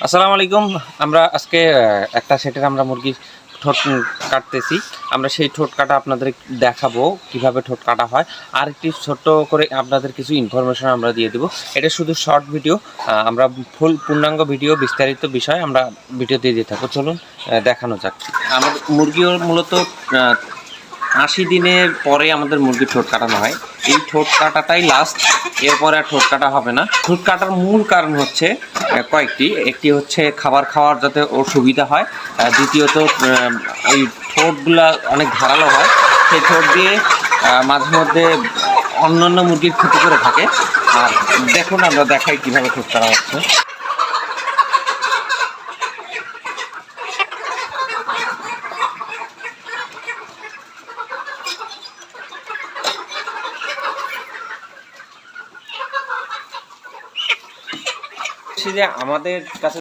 আসসালামু আলাইকুম। আমরা আজকে একটা সেটের আমরা মুরগির ঠোঁট কাটতেছি। আমরা সেই ঠোঁট কাটা আপনাদের দেখাবো কিভাবে ঠোঁট কাটা হয়। আর একটি ছোট্ট করে আপনাদের কিছু ইনফরমেশন আমরা দিয়ে দেব। এটা শুধু শর্ট ভিডিও। আমরা ফুল পূর্ণাঙ্গ ভিডিও বিস্তারিত বিষয় আমরা ভিডিও দিয়ে থাকবো। চলুন দেখানো যাক। আমার মুরগিও মূলত ৮০ দিনের পরে আমাদের মুরগির ঠোঁট কাটানো হয়। এই ঠোঁট কাটাটাই লাস্ট, এরপরে আর ঠোঁট কাটা হবে না। ঠোঁট কাটার মূল কারণ হচ্ছে কয়েকটি। একটি হচ্ছে খাবার খাওয়ার যাতে ওর সুবিধা হয়, দ্বিতীয়ত ওই ঠোঁটগুলা অনেক ধারালো হয়, সেই ঠোঁট দিয়ে মাঝে মধ্যে অন্যান্য মুরগির ক্ষতি করে থাকে। আর দেখুন, আমরা দেখাই কীভাবে ঠোঁট কাটা হচ্ছে। যে আমাদের কাছে